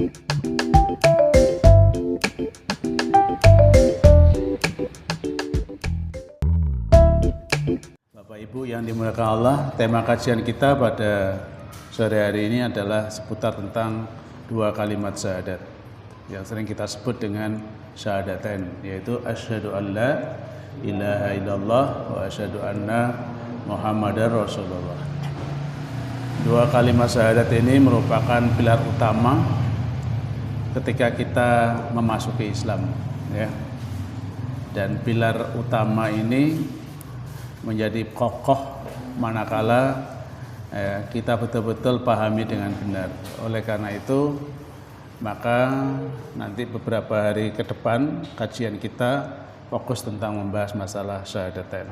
Bapak Ibu yang dimuliakan Allah, tema kajian kita pada sore hari ini adalah seputar tentang dua kalimat syahadat yang sering kita sebut dengan syahadatain, yaitu asyhadu an la ilaha illallah wa asyhadu anna muhammadar rasulullah. Dua kalimat syahadat ini merupakan pilar utama ketika kita memasuki Islam, ya. Dan pilar utama ini menjadi kokoh manakala kita betul-betul pahami dengan benar. Oleh karena itu, maka nanti beberapa hari ke depan kajian kita fokus tentang membahas masalah syahadatain.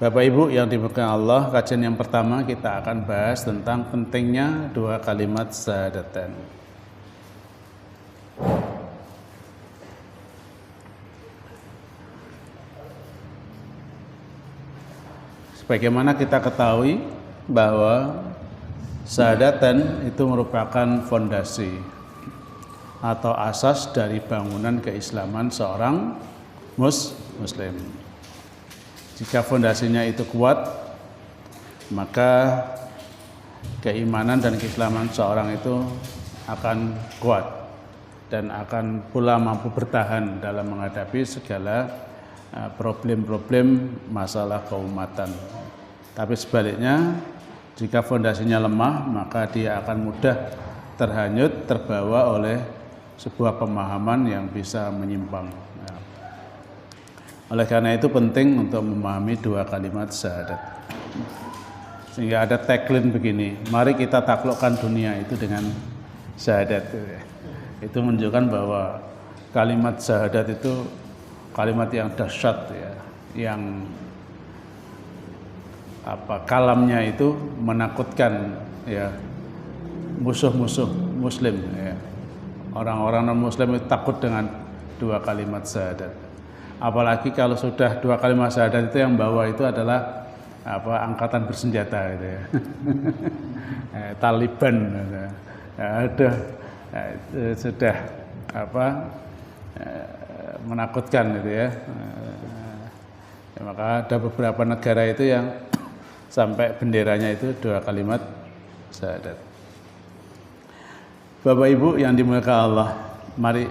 Bapak Ibu yang dimuliakan Allah, kajian yang pertama kita akan bahas tentang pentingnya dua kalimat syahadatain. Sebagaimana kita ketahui bahwa syahadatain itu merupakan fondasi atau asas dari bangunan keislaman seorang muslim. Jika fondasinya itu kuat, maka keimanan dan keislaman seorang itu akan kuat dan akan pula mampu bertahan dalam menghadapi segala problem-problem masalah keumatan. Tapi sebaliknya, jika fondasinya lemah, maka dia akan mudah terhanyut, terbawa oleh sebuah pemahaman yang bisa menyimpang. Oleh karena itu penting untuk memahami dua kalimat syahadat. Sehingga ada tagline begini, mari kita taklukkan dunia itu dengan syahadat. Itu menunjukkan bahwa kalimat syahadat itu kalimat yang dahsyat, ya, yang kalamnya itu menakutkan, ya, musuh-musuh muslim, ya. Orang-orang non-muslim itu takut dengan dua kalimat syahadat. Apalagi kalau sudah dua kalimat syahadat itu yang bawa itu adalah angkatan bersenjata, gitu, ya. Taliban, gitu. Sudah menakutkan, gitu, ya. Maka ada beberapa negara itu yang sampai benderanya itu dua kalimat syahadat. Bapak Ibu yang dimuliakan Allah, mari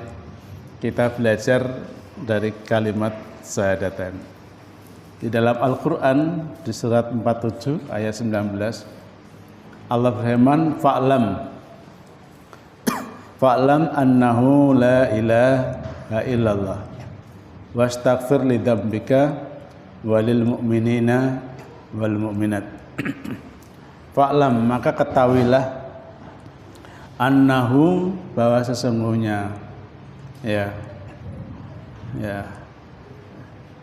kita belajar dari kalimat syahadatain. Di dalam Al-Quran di surat 47 ayat 19 Allah berfirman, fa'lam annahu la ilaha illallah wastaghfir li dzambika walil mu'minina wal mu'minat. Fa'lam, maka ketahuilah, annahu, bahwa sesungguhnya, ya,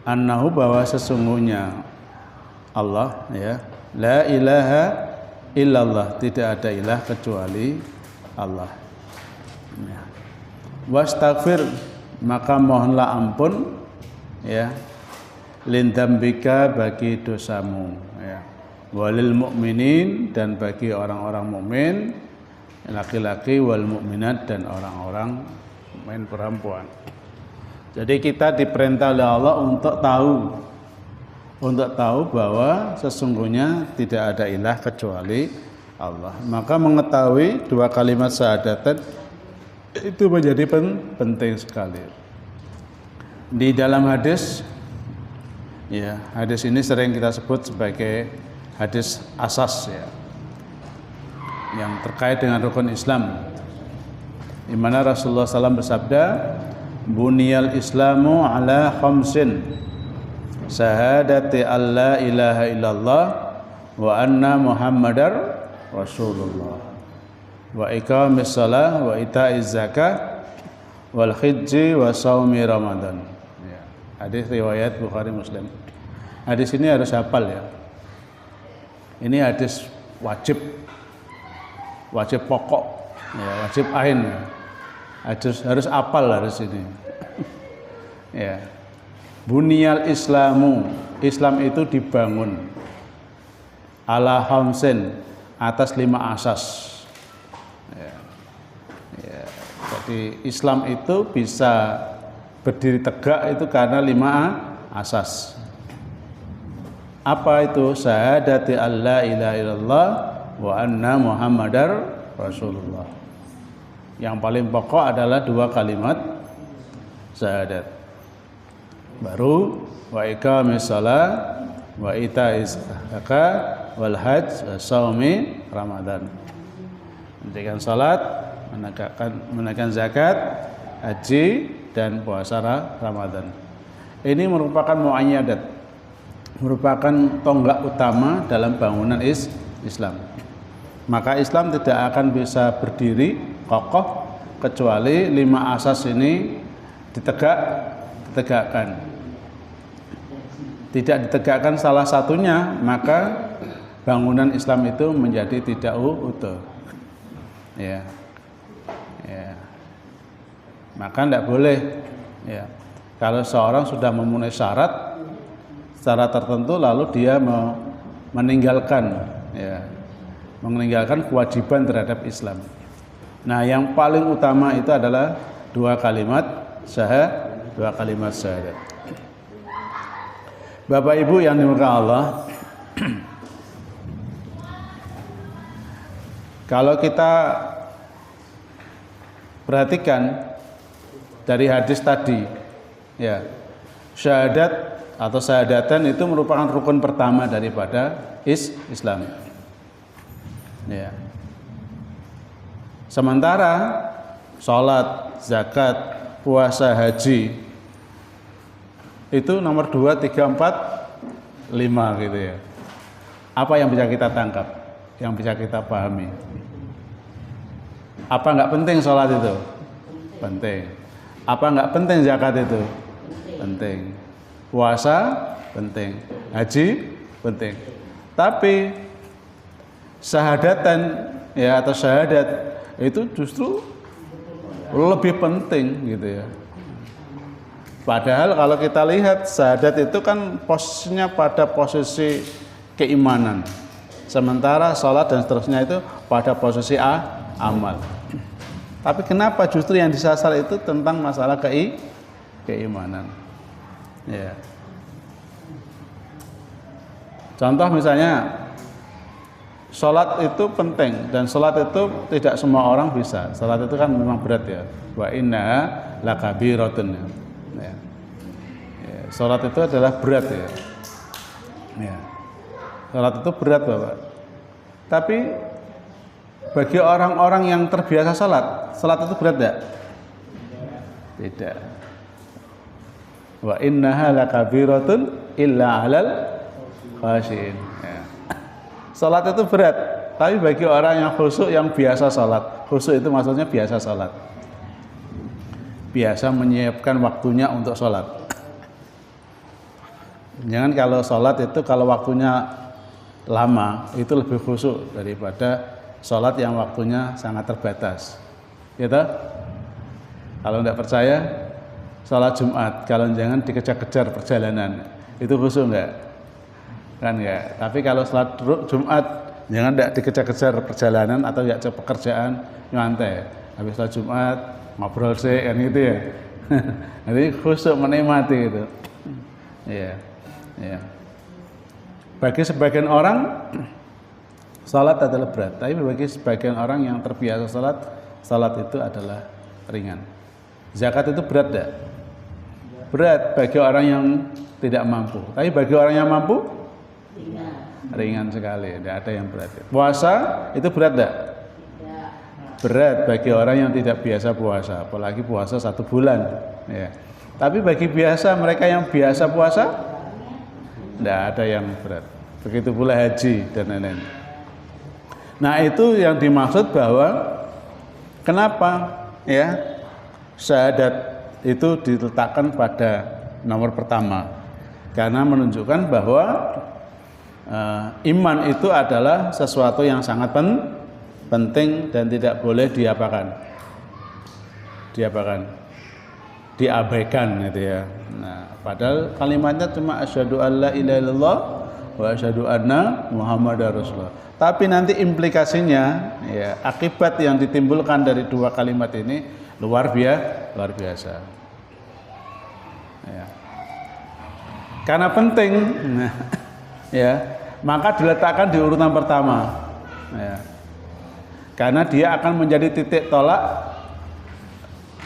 annahu, bahwa sesungguhnya Allah, ya, la ilaha illallah, tidak ada ilah kecuali Allah, ya. Wastaghfir, maka mohonlah ampun, ya, lindambika, bagi dosamu, ya, walil mu'minin, dan bagi orang-orang mukmin laki-laki, wal mu'minat, dan orang-orang mukmin perempuan. Jadi kita diperintah oleh Allah untuk tahu bahwa sesungguhnya tidak ada ilah kecuali Allah. Maka mengetahui dua kalimat syahadatain itu menjadi penting sekali. Di dalam hadis, ya, hadis ini sering kita sebut sebagai hadis asas, ya, yang terkait dengan rukun Islam, di mana Rasulullah SAW bersabda, buniyal islamu ala khamsin, syahadati alla ilaha illallah wa anna muhammadar rasulullah wa iqamis shalah wa ita'iz zakah wal hijji wa shaumi ramadan. Ya. Hadis riwayat Bukhari Muslim. Hadis ini harus hafal, ya. Ini hadis wajib pokok, ya, wajib ain, ya. Harus hafal harus ini. Ya. Buniyal islamu, Islam itu dibangun ala khamsin, atas 5 asas. Ya. Jadi Islam itu bisa berdiri tegak itu karena 5 asas. Apa itu? Syahadati alla ilaha illallah wa anna muhammadar rasulullah. Yang paling pokok adalah 2 kalimat syahadat. Baru wa iqamis shalah wa itaiz zakat wal hajj wa shaumi ramadan. Mendirikan salat, menunaikan zakat, haji dan puasa Ramadan. Ini merupakan muayyadat, merupakan tonggak utama dalam bangunan Islam. Maka Islam tidak akan bisa berdiri kokoh kecuali 5 asas ini ditegakkan. Tidak ditegakkan salah satunya, maka bangunan Islam itu menjadi tidak utuh. Ya. Maka tidak boleh, ya. Kalau seorang sudah memenuhi syarat tertentu lalu dia meninggalkan kewajiban terhadap Islam. Nah, yang paling utama itu adalah 2 kalimat syahadat. Bapak Ibu yang dimuliakan Allah, kalau kita perhatikan dari hadis tadi, ya, syahadat atau syahadatan itu merupakan rukun pertama daripada Islam. Ya. Sementara sholat, zakat, puasa, haji itu nomor 2, 3, 4, 5 gitu ya. Apa yang bisa kita tangkap, yang bisa kita pahami? Apa enggak penting sholat itu? Penting. Apa enggak penting zakat itu? Penting. Puasa penting. Haji penting. Tapi syahadatan ya atau syahadat itu justru lebih penting gitu ya. Padahal kalau kita lihat syahadat itu kan posisinya pada posisi keimanan. Sementara sholat dan seterusnya itu pada posisi amal. Tapi kenapa justru yang disasar itu tentang masalah keimanan? Ya. Contoh misalnya sholat itu penting dan sholat itu tidak semua orang bisa. Sholat itu kan memang berat ya. Wa inna lakabiratun. Ya. Sholat itu adalah berat ya. Ya. Sholat itu berat Bapak. Tapi bagi orang-orang yang terbiasa sholat itu berat tidak? Tidak. Wa innaha lakabiratun illa 'alal khashiin. Ya. Sholat itu berat, tapi bagi orang yang khusyuk, yang biasa sholat. Khusyuk itu maksudnya biasa sholat. Biasa menyiapkan waktunya untuk sholat. Jangan kalau sholat itu kalau waktunya lama, itu lebih khusyuk daripada sholat yang waktunya sangat terbatas. Gitu? Kalau tidak percaya, sholat Jumat, kalau jangan dikejar-kejar perjalanan, itu khusyuk enggak? Kan enggak. Tapi kalau sholat Jumat, jangan tidak dikejar-kejar perjalanan atau ya pekerjaan, nyantai. Habis sholat Jumat, ngobrol sih, kan gitu ya. Jadi khusyuk menikmati itu. Iya. Ya. Bagi sebagian orang salat adalah berat, tapi bagi sebagian orang yang terbiasa salat itu adalah ringan. Zakat itu berat enggak? Berat bagi orang yang tidak mampu. Tapi bagi orang yang mampu ringan sekali, tidak ada yang berat. Puasa itu berat enggak? Berat bagi orang yang tidak biasa puasa, apalagi puasa 1 bulan. Ya. Tapi bagi mereka yang biasa puasa, tidak ada yang berat. Begitu pula haji dan lain-lain. Nah, itu yang dimaksud bahwa kenapa ya syahadat itu diletakkan pada nomor pertama, karena menunjukkan bahwa iman itu adalah sesuatu yang sangat penting dan tidak boleh diabaikan gitu ya. Nah, padahal kalimatnya cuma asyhadu alla ilaha illallah wa asyhadu anna Muhammadar Rasulullah. Tapi nanti implikasinya, ya, akibat yang ditimbulkan dari dua kalimat ini luar biasa. Ya. Karena penting, ya, maka diletakkan di urutan pertama. Ya. Karena dia akan menjadi titik tolak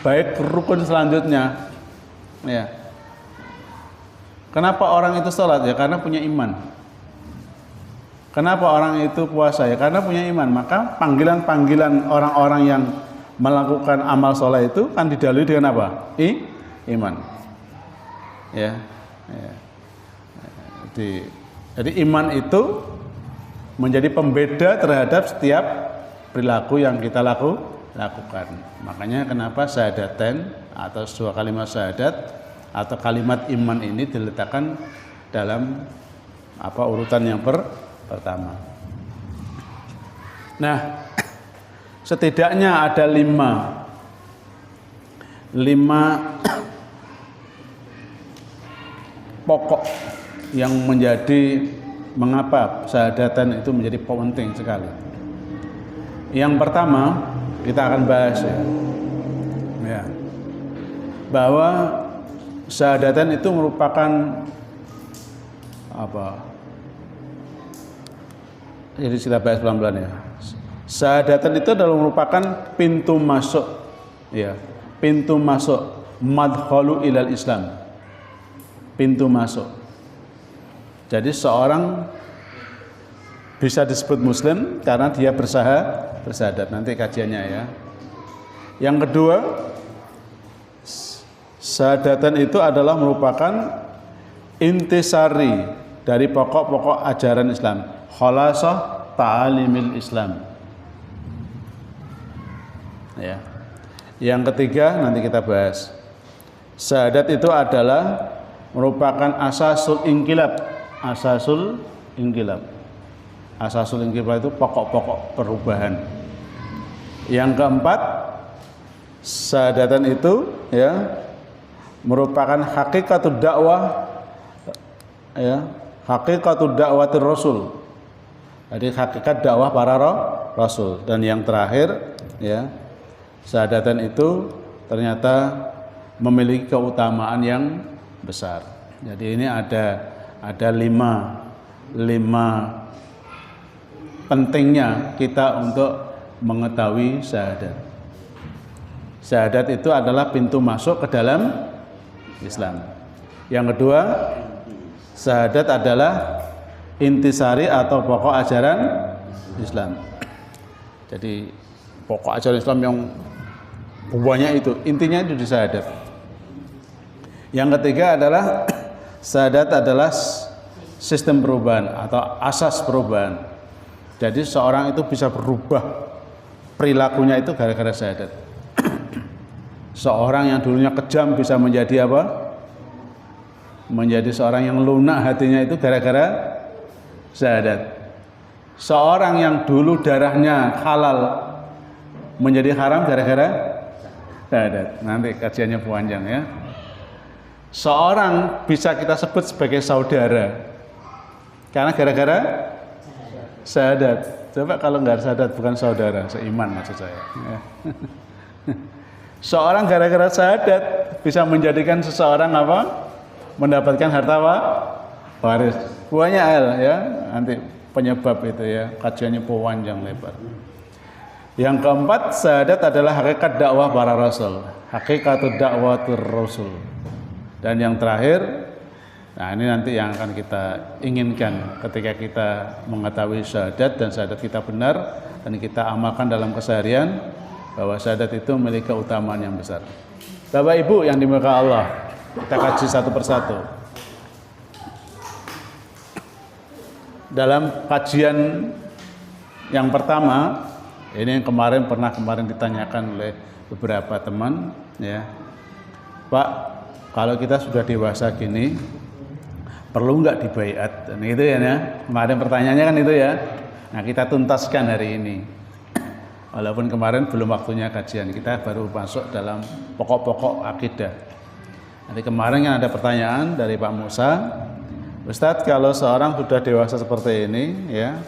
baik rukun selanjutnya. Ya. Kenapa orang itu sholat? Ya karena punya iman. Kenapa orang itu puasa? Ya karena punya iman. Maka panggilan-panggilan orang-orang yang melakukan amal sholat itu kan didahului dengan apa? Iman. Ya. Jadi iman itu menjadi pembeda terhadap setiap perilaku yang kita lakukan. Makanya kenapa syahadatain atau dua kalimat syahadat atau kalimat iman ini diletakkan dalam urutan yang pertama. Nah, setidaknya ada lima pokok yang menjadi mengapa syahadatan itu menjadi penting sekali. Yang pertama kita akan bahas ya, bahwa syahadatan itu merupakan jadi kita bahas pelan-pelan ya. Syahadatan itu adalah merupakan pintu masuk, ya, pintu masuk madkhalu ilal Islam, pintu masuk. Jadi seorang bisa disebut Muslim karena dia bersyahadat. Nanti kajiannya ya. Yang kedua, syahadatan itu adalah merupakan intisari dari pokok-pokok ajaran Islam, khalasah ta'alimil Islam. Ya. Yang ketiga nanti kita bahas. Syahadat itu adalah merupakan asasul inqilab. Asasul inqilab itu pokok-pokok perubahan. Yang keempat, syahadatan itu ya merupakan hakikatud dakwah, ya, hakikatud dakwatir rasul. Jadi hakikat dakwah para rasul. Dan yang terakhir ya, syahadatan itu ternyata memiliki keutamaan yang besar. Jadi ini ada lima pentingnya kita untuk mengetahui syahadat. Syahadat itu adalah pintu masuk ke dalam Islam. Yang kedua, syahadat adalah intisari atau pokok ajaran Islam. Jadi pokok ajaran Islam yang banyak itu, intinya itu di syahadat. Yang ketiga adalah syahadat adalah sistem perubahan atau asas perubahan. Jadi seorang itu bisa berubah perilakunya itu gara-gara syahadat. Seorang yang dulunya kejam bisa menjadi apa? Menjadi seorang yang lunak hatinya itu gara-gara syahadat. Seorang yang dulu darahnya halal menjadi haram gara-gara syahadat. Nanti kajiannya panjang ya. Seorang bisa kita sebut sebagai saudara karena gara-gara syahadat. Coba kalau nggak syahadat bukan saudara, seiman maksud saya. Ya. Seorang gara-gara syahadat bisa menjadikan seseorang apa? Mendapatkan harta waris. Banyak hal ya. Nanti penyebab itu ya. Kajiannya panjang lebar. Yang keempat, syahadat adalah hakikat dakwah para rasul. Hakikatud dakwatur rasul. Dan yang terakhir, nah ini nanti yang akan kita inginkan ketika kita mengetahui syahadat dan syahadat kita benar dan kita amalkan dalam keseharian bahwa syahadat itu memiliki keutamaan yang besar. Bapak Ibu yang dimuliakan Allah, kita kaji satu persatu. Dalam kajian yang pertama, ini yang kemarin ditanyakan oleh beberapa teman, ya, Pak, kalau kita sudah dewasa gini, perlu nggak dibaiat? Dan itu ya, kemarin pertanyaannya kan itu ya. Nah kita tuntaskan hari ini. Walaupun kemarin belum waktunya kajian, kita baru masuk dalam pokok-pokok akidah. Nanti kemarin kan ada pertanyaan dari Pak Musa, Ustadz, kalau seorang sudah dewasa seperti ini, ya,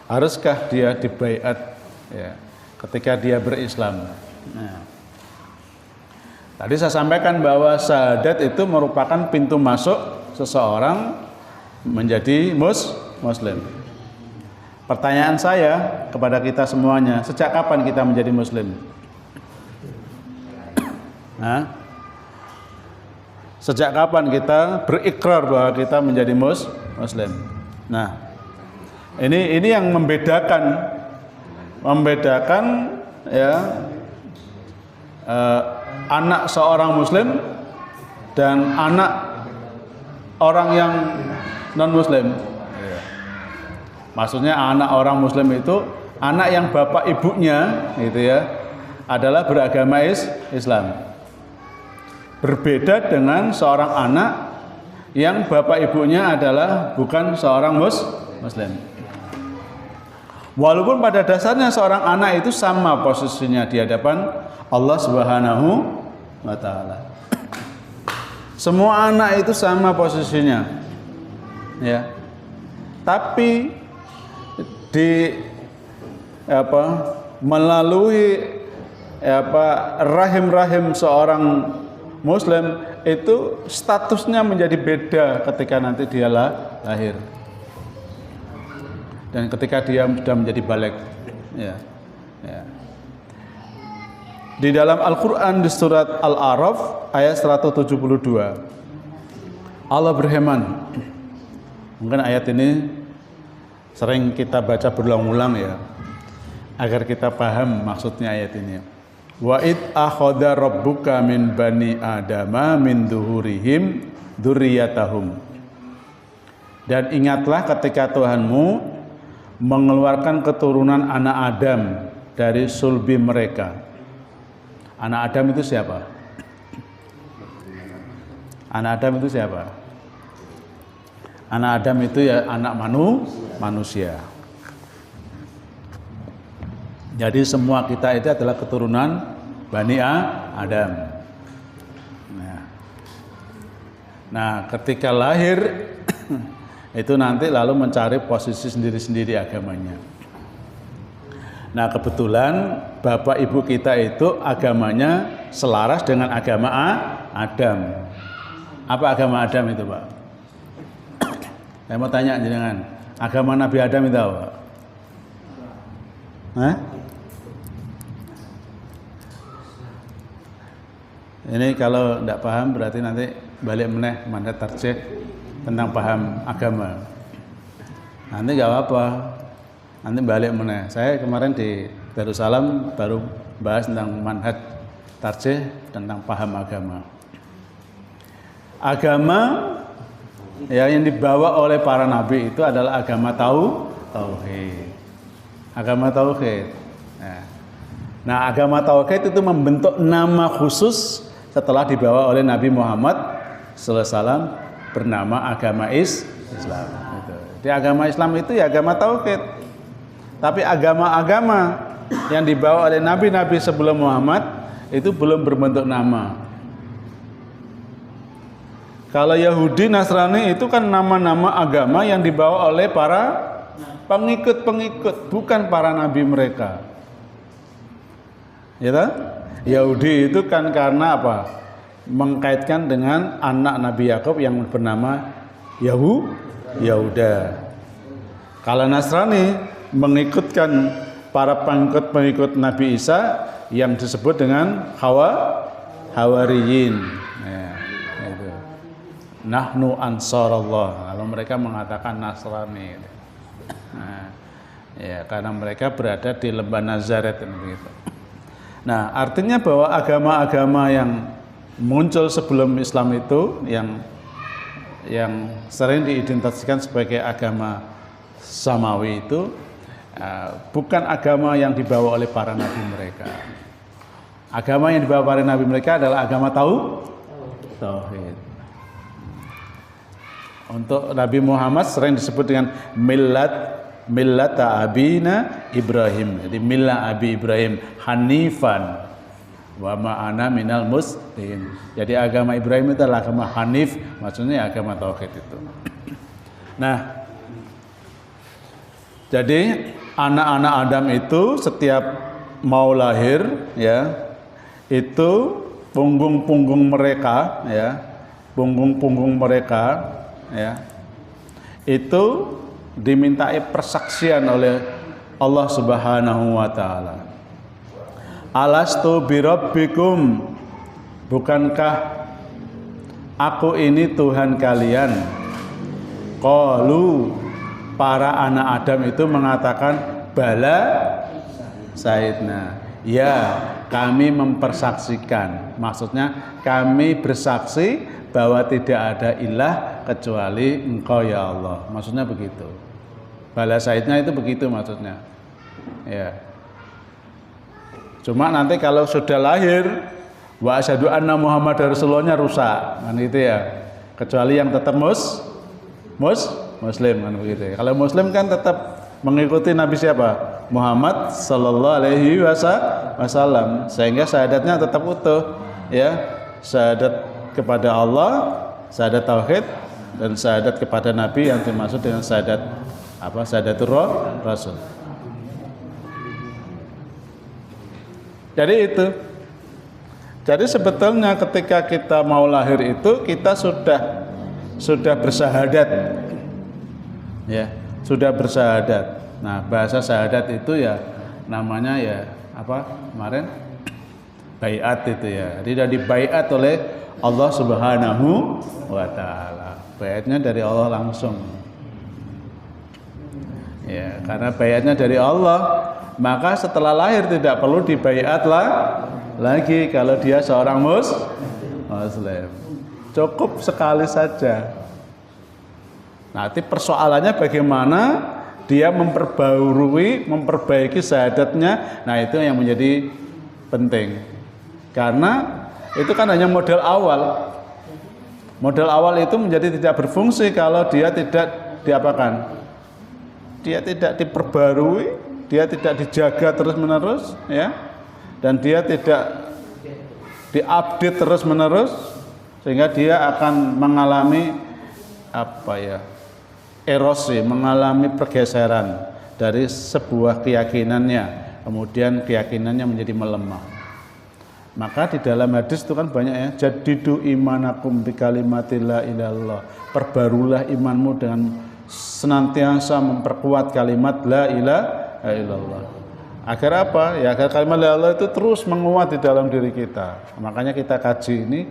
haruskah dia dibaiat, ya, ketika dia berislam? Nah, tadi saya sampaikan bahwa syahadat itu merupakan pintu masuk seseorang menjadi muslim. Pertanyaan saya kepada kita semuanya, sejak kapan kita menjadi muslim? Hah? Sejak kapan kita berikrar bahwa kita menjadi muslim? Nah, ini yang membedakan ya, anak seorang muslim dan anak orang yang non muslim. Maksudnya anak orang muslim itu anak yang bapak ibunya gitu ya adalah beragama Islam. Berbeda dengan seorang anak yang bapak ibunya adalah bukan seorang muslim. Walaupun pada dasarnya seorang anak itu sama posisinya di hadapan Allah Subhanahu wa taala. Semua anak itu sama posisinya. Ya. Tapi melalui rahim seorang muslim itu statusnya menjadi beda ketika nanti dia lahir dan ketika dia sudah menjadi balik. Ya. Di dalam Al-Quran di surat Al-A'raf ayat 172 Allah berfirman, mungkin ayat ini sering kita baca berulang-ulang ya agar kita paham maksudnya ayat ini. Wa id akhadha rabbuka min bani adama min duhurihim dzurriyyatahum. Dan ingatlah ketika Tuhanmu mengeluarkan keturunan anak Adam dari sulbi mereka. Anak Adam itu siapa? Anak Adam itu siapa? Anak Adam itu ya anak manusia. Jadi semua kita itu adalah keturunan Bani Adam. Nah, ketika lahir itu nanti lalu mencari posisi sendiri-sendiri agamanya. Nah, kebetulan bapak ibu kita itu agamanya selaras dengan agama Adam. Apa agama Adam itu, Pak? Saya mau tanya jenengan, agama Nabi Adam itu apa? Hah? Ini kalau tidak paham berarti nanti balik meneh mandat tarjih tentang paham agama. Nanti nggak apa-apa, nanti balik meneh. Saya kemarin di Darussalam baru bahas tentang manhaj tarjih tentang paham agama. Agama ya yang dibawa oleh para nabi itu adalah agama tauhid. Agama tauhid. Nah, agama tauhid itu membentuk nama khusus setelah dibawa oleh Nabi Muhammad SAW bernama agama Islam. Di agama Islam itu ya agama tauhid. Tapi agama-agama yang dibawa oleh nabi-nabi sebelum Muhammad itu belum berbentuk nama. Kalau Yahudi, Nasrani itu kan nama-nama agama yang dibawa oleh para pengikut-pengikut, bukan para nabi mereka. Ya tak? Yahudi itu kan karena apa? Mengkaitkan dengan anak Nabi Yakub yang bernama Yahuda. Kalau Nasrani mengikutkan para pengikut Nabi Isa yang disebut dengan Hawariyin. Ya, itu. Nahnu ansarallah. Kalau mereka mengatakan Nasrani. Nah, ya karena mereka berada di lembah Nazaret begitu. Nah, artinya bahwa agama-agama yang muncul sebelum Islam itu yang sering diidentifikasikan sebagai agama samawi itu bukan agama yang dibawa oleh para nabi mereka. Agama yang dibawa para nabi mereka adalah agama tauhid. Untuk Nabi Muhammad sering disebut dengan millata abina Ibrahim. Jadi millah abi Ibrahim hanifan wa ma'ana minal muslim. Jadi agama Ibrahim itu adalah agama hanif, maksudnya agama tauhid itu. Nah, jadi anak-anak Adam itu setiap mau lahir ya, itu punggung-punggung mereka ya, punggung-punggung mereka ya, itu dimintai persaksian oleh Allah Subhanahu wa taala. Alastu birabbikum, bukankah aku ini Tuhan kalian? Qalu, para anak Adam itu mengatakan bala Sayyidina. Ya, kami mempersaksikan. Maksudnya kami bersaksi bahwa tidak ada ilah kecuali Engkau ya Allah. Maksudnya begitu. Bala Sayyidina itu begitu maksudnya. Ya. Cuma nanti kalau sudah lahir wa asyhadu anna Muhammadar Rasulullah rusak kan gitu ya. Kecuali yang tetap muslim kan begitu ya. Kalau muslim kan tetap mengikuti Nabi siapa? Muhammad sallallahu alaihi wasallam, sehingga syahadatnya tetap utuh ya. Syahadat kepada Allah, syahadat tauhid, dan syahadat kepada Nabi yang dimaksud dengan syahadat apa? Syahadatur Rasul. Jadi itu. Jadi sebetulnya ketika kita mau lahir itu kita sudah bersyahadat. Ya, sudah bersyahadat. Nah, bahasa syahadat itu ya namanya ya apa kemarin? Baiat itu ya. Jadi sudah dibaiat oleh Allah Subhanahu wa taala. Baiatnya dari Allah langsung. Ya, karena baiatnya dari Allah, maka setelah lahir tidak perlu dibaiat lagi kalau dia seorang muslim. Cukup sekali saja. Nanti persoalannya bagaimana dia memperbaiki syahadatnya. Nah, itu yang menjadi penting. Karena itu kan hanya modal awal. Modal awal itu menjadi tidak berfungsi kalau dia tidak diapakan? Dia tidak diperbarui, dia tidak dijaga terus-menerus ya. Dan dia tidak diupdate terus-menerus, sehingga dia akan mengalami apa ya? Erosi, mengalami pergeseran dari sebuah keyakinannya, kemudian keyakinannya menjadi melemah. Maka di dalam hadis itu kan banyak ya, jadidu imanakum bi kalimatil la ilaha illallah, perbarulah imanmu dengan senantiasa memperkuat kalimat la ilaha illallah. Agar apa? Ya agar kalimat la ilaha illallah itu terus menguat di dalam diri kita. Makanya kita kaji ini,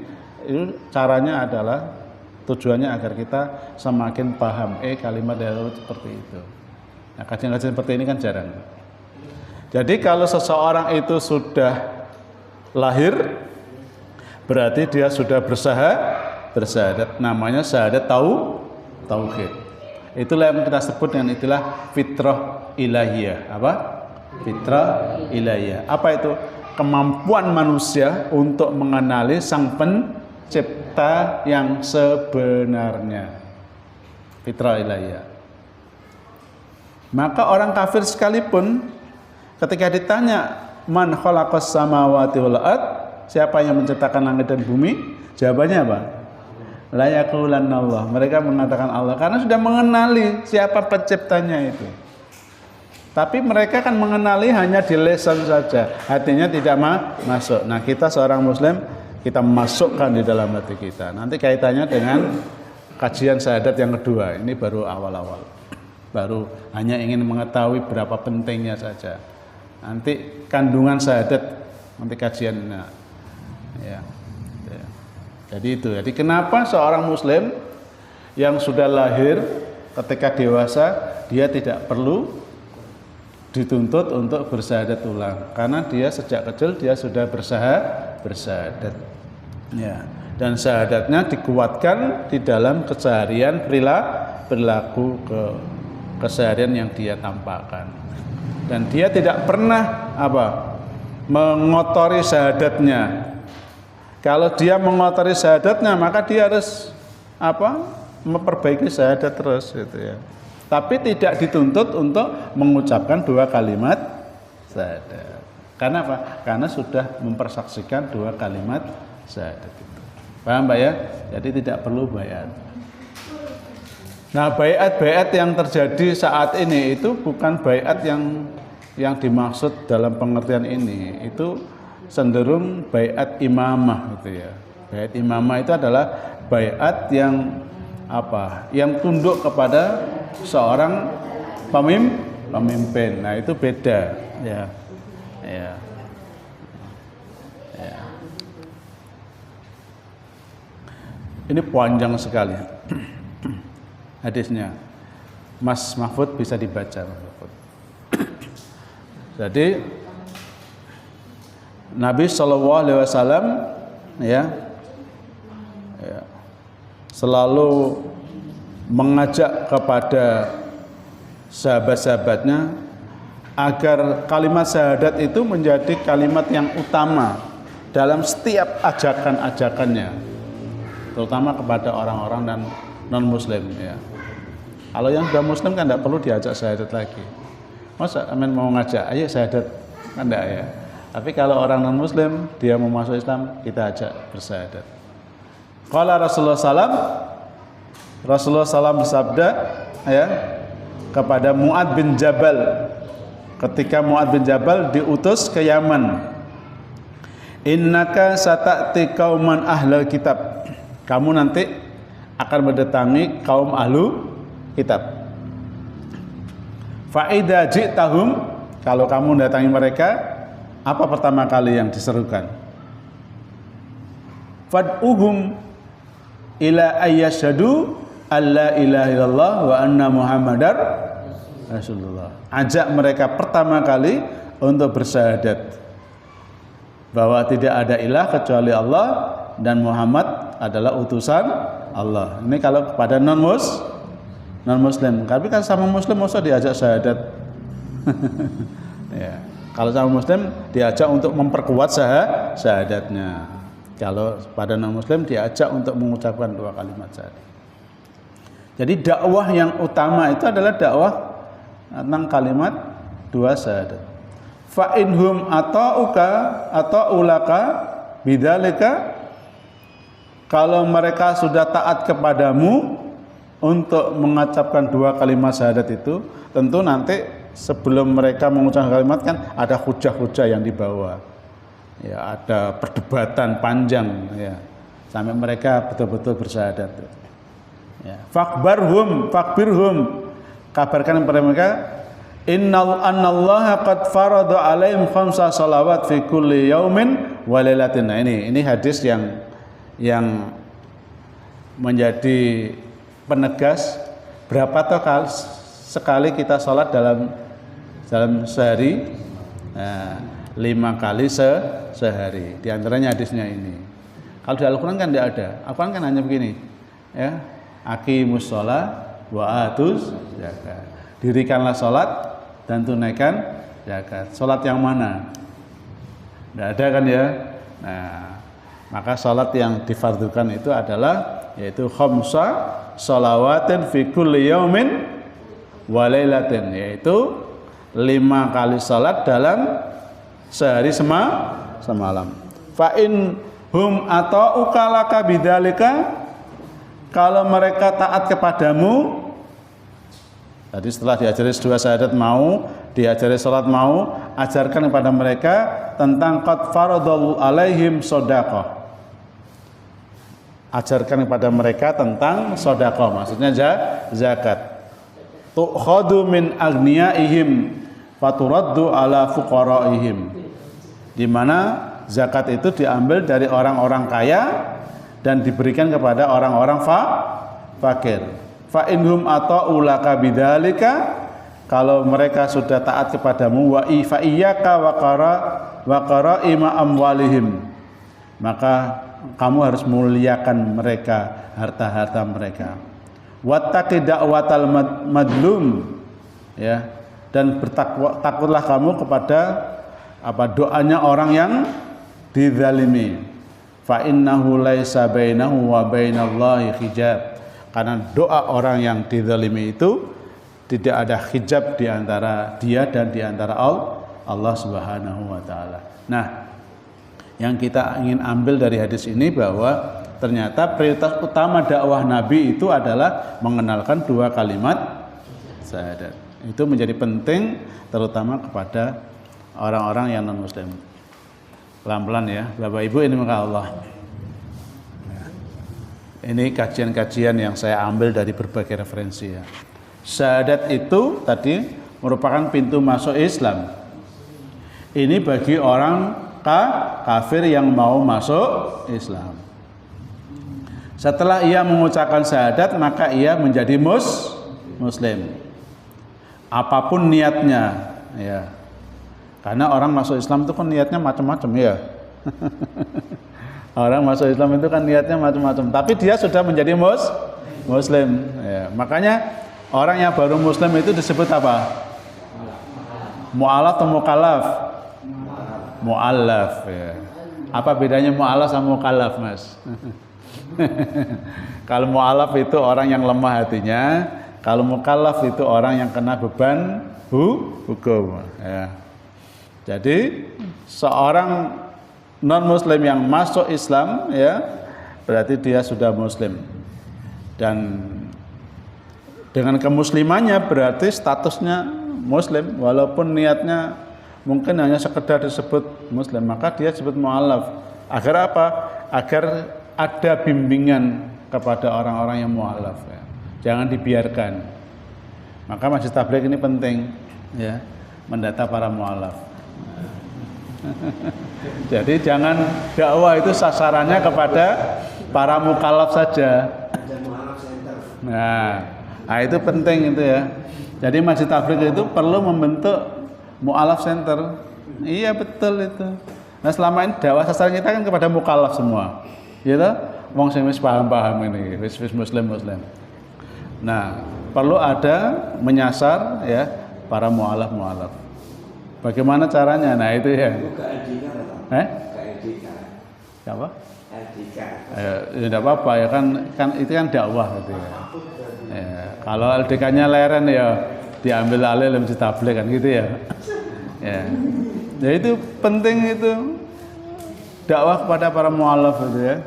itu caranya adalah tujuannya agar kita semakin paham kalimat la ilaha illallah seperti itu. Nah, kajian-kajian seperti ini kan jarang. Jadi kalau seseorang itu sudah lahir, berarti dia sudah bersyahadat. Namanya syahadat tauhid. Itulah yang kita sebut dengan istilah fitrah ilahiyah. Apa? Fitrah ilahiyah. Apa itu? Kemampuan manusia untuk mengenali sang pencipta yang sebenarnya. Fitrah ilahiyah. Maka orang kafir sekalipun ketika ditanya man khalaqas samawati wal ard, siapa yang menciptakan langit dan bumi? Jawabannya apa? La yaqulanna Allah. Mereka mengatakan Allah karena sudah mengenali siapa penciptanya itu. Tapi mereka kan mengenali hanya di lisan saja, hatinya tidak masuk. Nah, kita seorang muslim, kita masukkan di dalam hati kita. Nanti kaitannya dengan kajian syahadat yang kedua. Ini baru awal-awal. Baru hanya ingin mengetahui berapa pentingnya saja. Nanti kandungan syahadat, nanti kajiannya. Ya. Jadi itu. Jadi kenapa seorang muslim yang sudah lahir ketika dewasa dia tidak perlu dituntut untuk bersyahadat ulang, karena dia sejak kecil dia sudah bersyahadat. Ya. Dan syahadatnya dikuatkan di dalam keseharian perilaku keseharian yang dia tampakkan. Dan dia tidak pernah mengotori syahadatnya. Kalau dia mengotori syahadatnya, maka dia harus memperbaiki syahadat terus gitu ya. Tapi tidak dituntut untuk mengucapkan dua kalimat syahadat. Karena apa? Karena sudah mempersaksikan dua kalimat syahadat itu. Paham Pak ya? Jadi tidak perlu bayar. Nah, baiat-baiat yang terjadi saat ini itu bukan baiat yang dimaksud dalam pengertian ini. Itu cenderung baiat imamah gitu ya. Baiat imamah itu adalah baiat yang apa? Yang tunduk kepada seorang pemimpin. Nah, itu beda ya. Ya. Ya. Ini panjang sekali hadisnya. Mas Mahfud bisa dibaca, Mas Mahfud. Jadi Nabi SAW ya selalu mengajak kepada sahabat-sahabatnya agar kalimat syahadat itu menjadi kalimat yang utama dalam setiap ajakan-ajakannya, terutama kepada orang-orang dan non-muslim ya. Kalau yang sudah muslim kan tidak perlu diajak syahadat lagi. Masa amin mau ngajak, ayo syahadat, kan enggak ya. Tapi kalau orang non-muslim dia mau masuk Islam, kita ajak bersyahadat. Qala Rasulullah SAW bersabda ya kepada Mu'ad bin Jabal ketika Mu'ad bin Jabal diutus ke Yaman. Innaka sata'ti qauman ahlul kitab. Kamu nanti akan mendatangi kaum ahlu kitab. Fa idza ji'tahum, kalau kamu mendatangi mereka, apa pertama kali yang diserukan? Fad'uhum ila ayyashhadu alla ilaha illallah wa anna muhammadar rasulullah. Ajak mereka pertama kali untuk bersyahadat bahwa tidak ada ilah kecuali Allah dan Muhammad adalah utusan Allah. Ini kalau kepada non-muslim. Tapi kan sama muslim masa diajak syahadat. Ya. Kalau sama muslim diajak untuk memperkuat syahadatnya. Kalau pada non-muslim diajak untuk mengucapkan dua kalimat syahadat. Jadi dakwah yang utama itu adalah dakwah tentang kalimat dua syahadat. Fa inhum ata'ulaka bidzalika, kalau mereka sudah taat kepadamu untuk mengucapkan dua kalimat syahadat itu, tentu nanti sebelum mereka mengucapkan kalimat kan ada hujah-hujah yang dibawa. Ya, ada perdebatan panjang ya sampai mereka betul-betul bersyahadat. Ya, fakbirhum, kabarkan kepada mereka, annallaha qad farada alaihim khamsa salawat fi kulli yaumin wa lailatin. Nah, ini hadis yang menjadi penegas berapa toh sekali kita sholat dalam sehari. Nah, 5 kali sehari. Di antaranya hadisnya ini. Kalau di Al-Quran kan tidak ada. Al-Quran kan hanya begini, ya, aqimus sholat wa atuz zakat. Dirikanlah sholat dan tunaikan zakat. Sholat yang mana? Tidak ada kan ya. Nah, maka sholat yang difardukan itu adalah yaitu khamsa shalawatin fi kulli yaumin wa lailatin, yaitu 5 kali sholat dalam sehari semalam. Fa in hum ata'uka laka bidzalika, kalau mereka taat kepadamu. Tadi setelah diajari dua syahadat mau, diajari salat mau, ajarkan kepada mereka tentang qad faradallahu alaihim shadaqah. Ajarkan kepada mereka tentang sedekah, maksudnya zakat. Tu'khadu min aghniyaihim faturaddu ala fuqaraihim. Di mana zakat itu diambil dari orang-orang kaya dan diberikan kepada orang-orang fakir. Fa inhum ata'ulaka bidzalika, kalau mereka sudah taat kepadamu, wa fa iyyaka wa qaraima amwalihim, maka kamu harus muliakan mereka, harta-harta mereka. Wattaqi da'watal madlum, ya, dan takutlah kamu kepada doanya orang yang dizalimi. Fa innahu laisa bainahu wa bainallahi hijab, karena doa orang yang dizalimi itu tidak ada hijab di antara dia dan di antara Allah Subhanahu wa taala. Nah, yang kita ingin ambil dari hadis ini bahwa ternyata prioritas utama dakwah Nabi itu adalah mengenalkan dua kalimat syahadat. Itu menjadi penting terutama kepada orang-orang yang non-muslim. Pelan-pelan ya, Bapak Ibu ini maka Allah. Ini kajian-kajian yang saya ambil dari berbagai referensi ya. Syahadat itu tadi merupakan pintu masuk Islam. Ini bagi orang kafir yang mau masuk Islam. Setelah ia mengucapkan syahadat, maka ia menjadi muslim. Apapun niatnya, ya. Karena orang masuk Islam itu kan niatnya macam-macam ya. Orang masuk Islam itu kan niatnya macam-macam. Tapi dia sudah menjadi muslim. Ya. Makanya orang yang baru muslim itu disebut apa? Mu'alaf atau mukallaf? Mu'allaf. Ya. Apa bedanya mu'alaf sama mukallaf, Mas? Kalau mu'alaf itu orang yang lemah hatinya, kalau mukallaf itu orang yang kena beban hukum. Ya. Jadi seorang non-muslim yang masuk Islam ya berarti dia sudah muslim. Dan dengan kemuslimannya berarti statusnya muslim walaupun niatnya mungkin hanya sekedar disebut muslim, maka dia disebut mu'alaf. Agar apa? Agar ada bimbingan kepada orang-orang yang mu'alaf ya. Jangan dibiarkan. Maka Masjid Tabligh ini penting ya, mendata para mu'alaf. Jadi jangan dakwah itu sasarannya kepada para mukallaf saja. Nah, itu penting itu ya. Jadi Masjid Tabligh itu perlu membentuk mu'alaf center. Iya betul itu. Nah selama ini dakwah sasaran kita kan kepada mukallaf semua. Gitu? Wong sing wis paham-paham ini, wis muslim. Nah, perlu ada menyasar ya para mu'alaf. Bagaimana caranya? Nah itu ya. Apa? Ya tidak apa-apa ya kan itu kan dakwah gitu ya. Ya kalau LDK-nya leren ya diambil alih oleh Masjid Tabligh kan gitu ya. Ya. Ya itu penting itu dakwah kepada para mu'alaf gitu ya.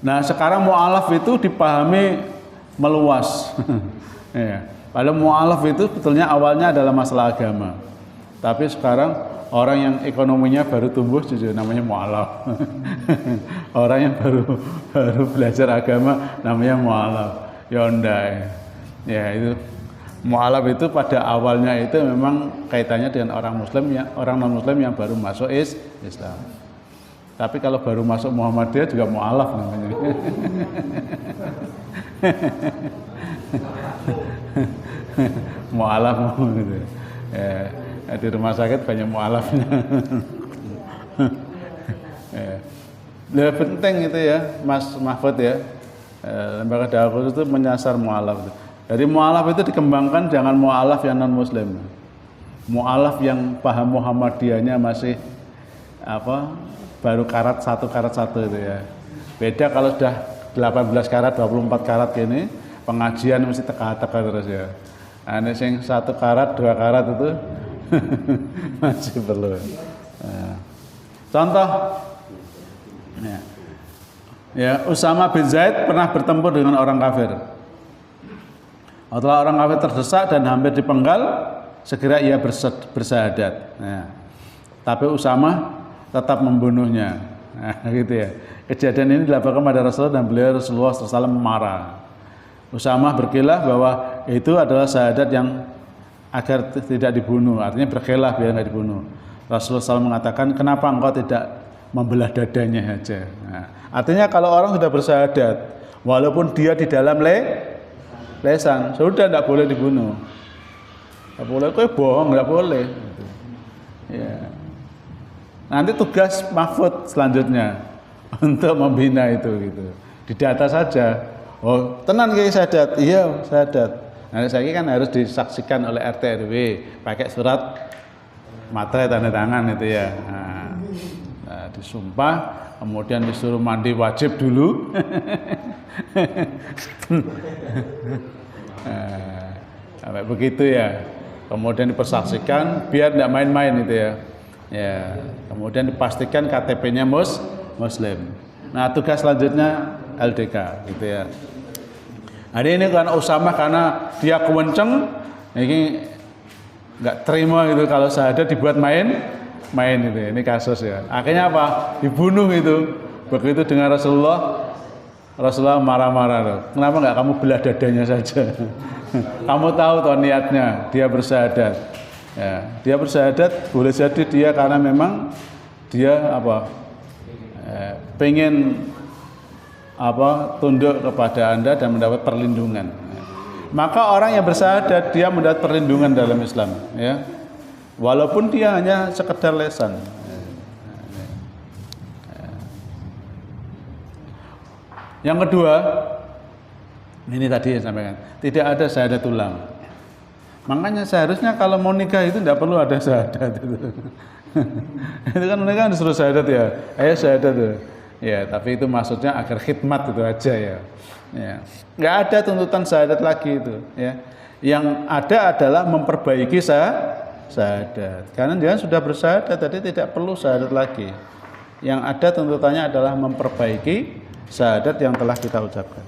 Nah sekarang mu'alaf itu dipahami meluas. Ya. Padahal mu'alaf itu sebetulnya awalnya adalah masalah agama. Tapi sekarang orang yang ekonominya baru tumbuh jujur namanya mu'alaf. Orang yang baru belajar agama namanya mu'alaf. Yondai. Ya itu mu'alaf itu pada awalnya itu memang kaitannya dengan orang muslim ya, orang non muslim yang baru masuk Islam. Tapi kalau baru masuk Muhammadiyah juga mu'alaf namanya. Mu'alaf gitu. Ya, di rumah sakit banyak mu'alafnya. Ya, penting itu ya, Mas Mahfud ya. Lembaga dakwah itu menyasar mu'alaf. Jadi mu'alaf itu dikembangkan jangan mu'alaf yang non muslim. Mu'alaf yang paham Muhammadiyahnya masih baru karat satu itu ya. Beda kalau sudah 18 karat, 24 karat gini, pengajian mesti teka-teka terus ya. Ini sing 1 karat, 2 karat itu masih perlu. Nah, contoh, ya Usama bin Zaid pernah bertempur dengan orang kafir. Setelah orang kafir terdesak dan hampir dipenggal, segera ia bersyahadat. Nah, tapi Usama tetap membunuhnya. Nah, gitu ya. Kejadian ini dilaporkan pada Rasulullah dan Rasulullah SAW marah. Usamah berkilah bahwa itu adalah syahadat yang agar tidak dibunuh, artinya berkilah biar tidak dibunuh. Rasulullah SAW mengatakan, kenapa engkau tidak membelah dadanya saja? Nah, artinya kalau orang sudah bersyahadat, walaupun dia di dalam lesan, sudah tidak boleh dibunuh. Tidak boleh, kok bohong, tidak boleh. Ya. Nanti tugas Mahfud selanjutnya untuk membina itu gitu. Didata saja. Oh, tenan kayak syahadat. Iya, syahadat. Nah, saya kan harus disaksikan oleh RT RW pakai surat materai tanda tangan itu ya. Nah, disumpah, kemudian disuruh mandi wajib dulu. Nah, begitu ya. Kemudian dipersaksikan biar tidak main-main itu ya. Ya, kemudian dipastikan KTP-nya Muslim. Nah, tugas selanjutnya LDK gitu ya. Hari ini kan Usamah karena dia kewenceng, ini nggak terima gitu kalau syahadat dibuat main itu. Ini kasus ya. Akhirnya apa? Dibunuh itu. Begitu dengan Rasulullah marah-marah loh. Kenapa nggak kamu belah dadanya saja? Kamu tahu toh niatnya dia bersyahadat. Ya, dia bersyahadat boleh jadi dia karena memang dia pengen tunduk kepada Anda dan mendapat perlindungan. Maka orang yang bersyahadat dia mendapat perlindungan dalam Islam, ya. Walaupun dia hanya sekedar lesan. Yang kedua, ini tadi saya sampaikan, tidak ada syahadat ulang. Makanya seharusnya kalau mau nikah itu tidak perlu ada syahadat itu. Itu kan mereka disuruh syahadat ya, ayo syahadat tuh. Ya, tapi itu maksudnya agar khidmat itu aja ya. Ya, nggak ada tuntutan syahadat lagi itu. Ya, yang ada adalah memperbaiki syahadat. Karena dia sudah bersyahadat, tadi tidak perlu syahadat lagi. Yang ada tuntutannya adalah memperbaiki syahadat yang telah kita ucapkan.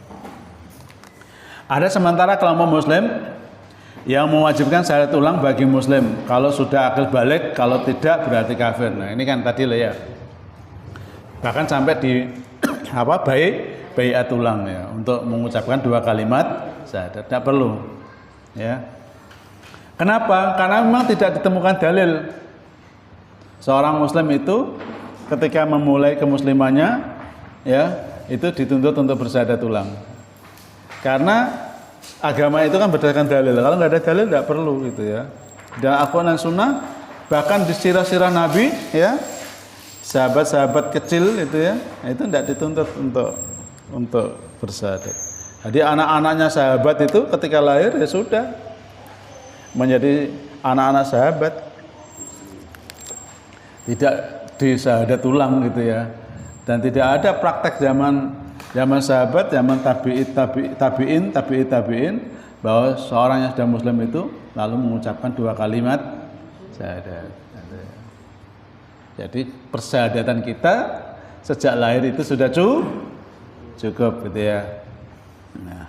Ada sementara kelompok Muslim yang mewajibkan syahadat ulang bagi Muslim. Kalau sudah akil balik, kalau tidak berarti kafir. Nah, ini kan tadi lah ya. Bahkan sampai di baiat ulang ya untuk mengucapkan 2 kalimat syahadat. Tidak perlu. Ya. Kenapa? Karena memang tidak ditemukan dalil seorang Muslim itu ketika memulai kemuslimannya ya itu dituntut untuk bersyahadat ulang. Karena agama itu kan berdasarkan dalil. Kalau nggak ada dalil tidak perlu gitu ya. Dan Al-Quran dan Sunnah bahkan di sirah-sirah Nabi ya sahabat-sahabat kecil itu ya itu tidak dituntut untuk bersyahadat. Jadi anak-anaknya sahabat itu ketika lahir ya sudah menjadi anak-anak sahabat, tidak disyahadat ulang gitu ya. Dan tidak ada praktek zaman sahabat, zaman tabi'in bahwa seorang yang sudah Muslim itu lalu mengucapkan 2 kalimat syahadat. Jadi persyahadatan kita sejak lahir itu sudah cukup gitu ya. Nah,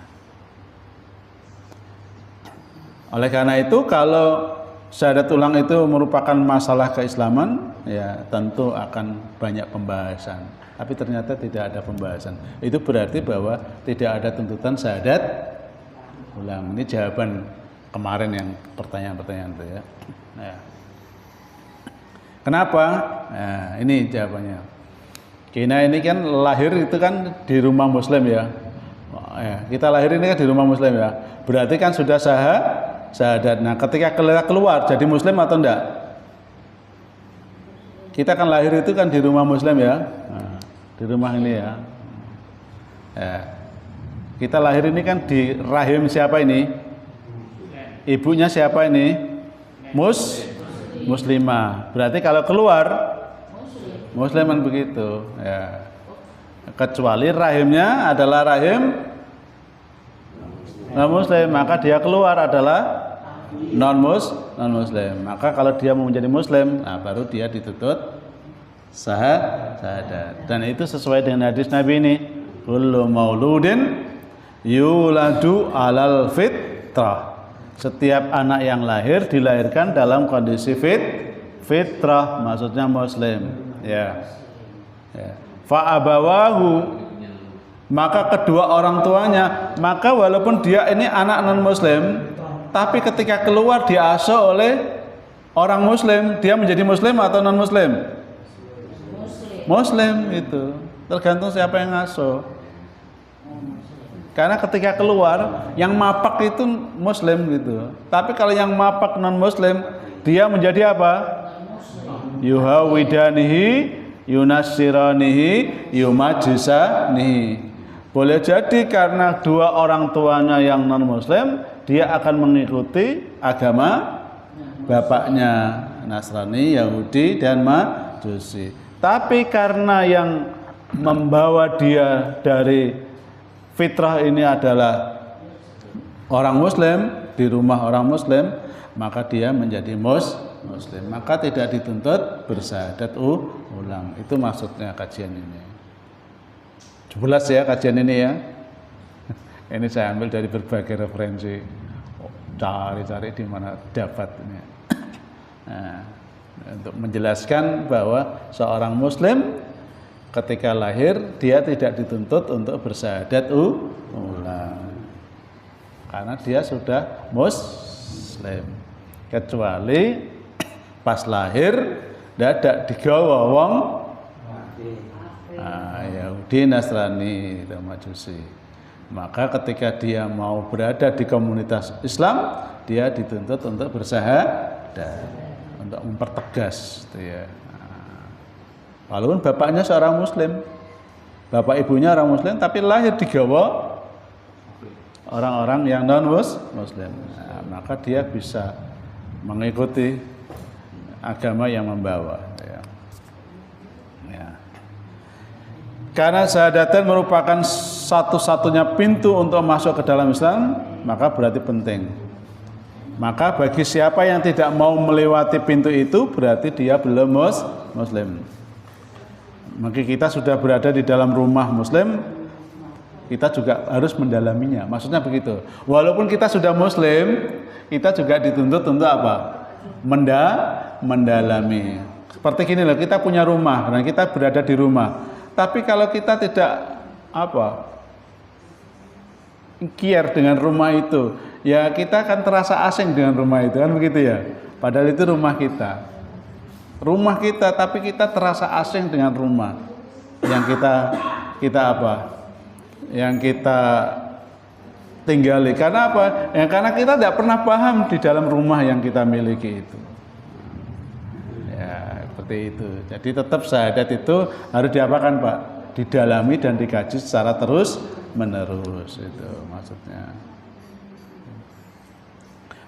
oleh karena itu kalau syahadat ulang itu merupakan masalah keislaman, ya tentu akan banyak pembahasan. Tapi ternyata tidak ada pembahasan. Itu berarti bahwa tidak ada tuntutan syahadat ulang. Ini jawaban kemarin yang pertanyaan-pertanyaan itu ya. Nah, kenapa? Nah, ini jawabannya. Kita ini kan lahir itu kan di rumah Muslim ya. Kita lahir ini kan di rumah Muslim ya. Berarti kan sudah syahadat. Nah, ketika keluar jadi Muslim atau enggak? Kita kan lahir itu kan di rumah Muslim ya. Nah, di rumah ini ya. Kita lahir ini kan di rahim siapa ini? Ibunya siapa ini? Muslimah. Berarti kalau keluar Musliman begitu ya. Kecuali rahimnya adalah rahim non-muslim, maka dia keluar adalah non-muslim. Maka kalau dia mau menjadi muslim, nah baru dia dituntut syahadat. Dan itu sesuai dengan hadis Nabi ini, kullu mauludin yuladu alal fitrah. Setiap anak yang lahir dilahirkan dalam kondisi fitrah, maksudnya muslim. Ya. Fa abawahu, maka kedua orang tuanya, maka walaupun dia ini anak non muslim, tapi ketika keluar diasuh oleh orang muslim, dia menjadi muslim atau non muslim? Muslim itu tergantung siapa yang ngasuh. Karena ketika keluar yang mapak itu muslim gitu. Tapi kalau yang mapak non muslim, dia menjadi apa? Yuhawidanihi, yunassiranihi, yumajisanihi. Boleh jadi karena dua orang tuanya yang non muslim, dia akan mengikuti agama bapaknya, Nasrani, Yahudi dan Majusi. Tapi karena yang membawa dia dari fitrah ini adalah orang muslim, di rumah orang muslim, maka dia menjadi muslim, maka tidak dituntut bersyahadat ulang. Itu maksudnya kajian ini. Jelas ya kajian ini ya. Ini saya ambil dari berbagai referensi. Cari-cari di mana dapat ini. Nah, untuk menjelaskan bahwa seorang muslim ketika lahir dia tidak dituntut untuk bersyahadat ulang. Karena dia sudah muslim. Kecuali pas lahir dadak digawa wong Yahudi, Nasrani, dan Majusi. Maka ketika dia mau berada di komunitas Islam, dia dituntut untuk bersyahadat, untuk mempertegas itu ya. Walaupun bapaknya seorang muslim, bapak ibunya orang muslim, tapi lahir digawa orang-orang yang non muslim, maka dia bisa mengikuti agama yang membawa ya. Karena syahadatan merupakan satu-satunya pintu untuk masuk ke dalam Islam, maka berarti penting. Maka bagi siapa yang tidak mau melewati pintu itu, berarti dia belum muslim. Maka kita sudah berada di dalam rumah muslim, kita juga harus mendalaminya. Maksudnya begitu. Walaupun kita sudah muslim, kita juga dituntut untuk apa? Mendalami. Seperti gini loh, kita punya rumah dan kita berada di rumah. Tapi kalau kita tidak care dengan rumah itu, ya kita akan terasa asing dengan rumah itu, kan begitu ya. Padahal itu rumah kita. Rumah kita, tapi kita terasa asing dengan rumah yang kita yang kita tinggali. Karena apa? Ya, karena kita tidak pernah paham di dalam rumah yang kita miliki itu. Ya, seperti itu. Jadi tetap syahadat itu harus diapakan, Pak? Didalami dan dikaji secara terus menerus, itu maksudnya.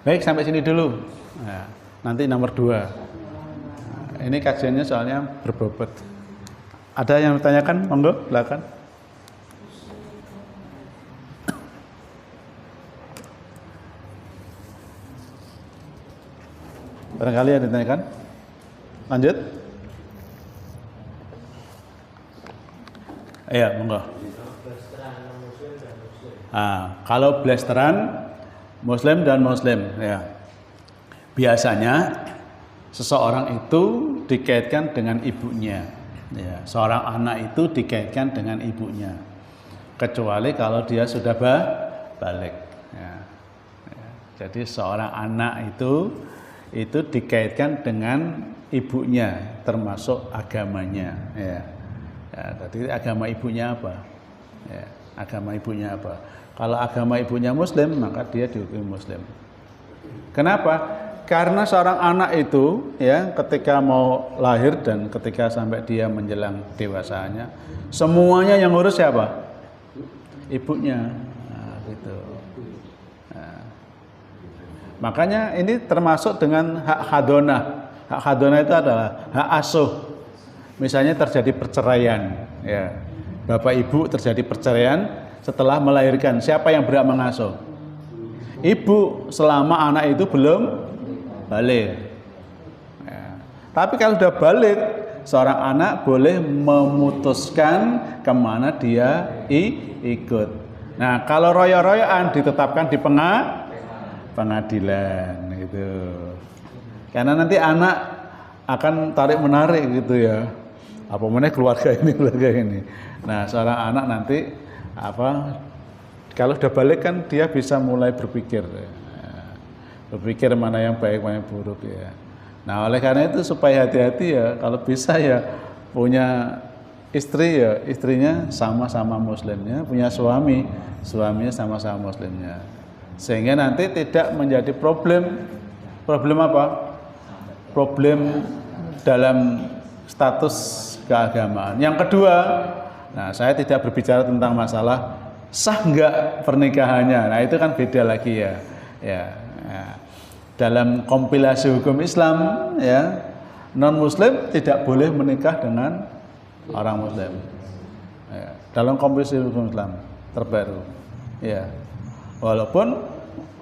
Baik, sampai sini dulu. Nah, nanti nomor 2. Ini kajiannya soalnya berbobot. Ada yang bertanyakan? Monggo, silakan. Barangkali ada yang ditanyakan? Lanjut. Iya, monggo. Kalau blasteran muslim dan muslim, ya. Biasanya seseorang itu dikaitkan dengan ibunya. Ya, seorang anak itu dikaitkan dengan ibunya. Kecuali kalau dia sudah balik. Ya. Ya. Jadi seorang anak itu dikaitkan dengan ibunya, termasuk agamanya. Ya. Ya, jadi agama ibunya apa? Ya, agama ibunya apa? Kalau agama ibunya muslim, maka dia dihukumi muslim. Kenapa? Karena seorang anak itu ya ketika mau lahir dan ketika sampai dia menjelang dewasanya, semuanya yang ngurus siapa? Ibunya. Nah, gitu. Nah, makanya ini termasuk dengan hak hadonah. Hak hadonah itu adalah hak asuh. Misalnya terjadi perceraian, ya. Bapak ibu terjadi perceraian setelah melahirkan, siapa yang berhak mengasuh? Ibu selama anak itu belum balik. Ya. Tapi kalau sudah balik, seorang anak boleh memutuskan kemana dia ikut. Nah, kalau royo-royoan ditetapkan di pengadilan gitu. Karena nanti anak akan tarik menarik gitu ya. Apa namanya keluarga ini. Nah, seorang anak nanti kalau sudah balik kan dia bisa mulai berpikir. Berpikir mana yang baik, mana yang buruk ya. Nah, oleh karena itu supaya hati-hati ya, kalau bisa ya punya istri ya, istrinya sama-sama muslimnya, punya suaminya sama-sama muslimnya. Sehingga nanti tidak menjadi problem apa? Problem dalam status keagamaan. Yang kedua, nah saya tidak berbicara tentang masalah sah enggak pernikahannya. Nah, itu kan beda lagi ya. Ya. Dalam kompilasi hukum Islam ya, non muslim tidak boleh menikah dengan orang muslim ya, dalam kompilasi hukum Islam terbaru ya. Walaupun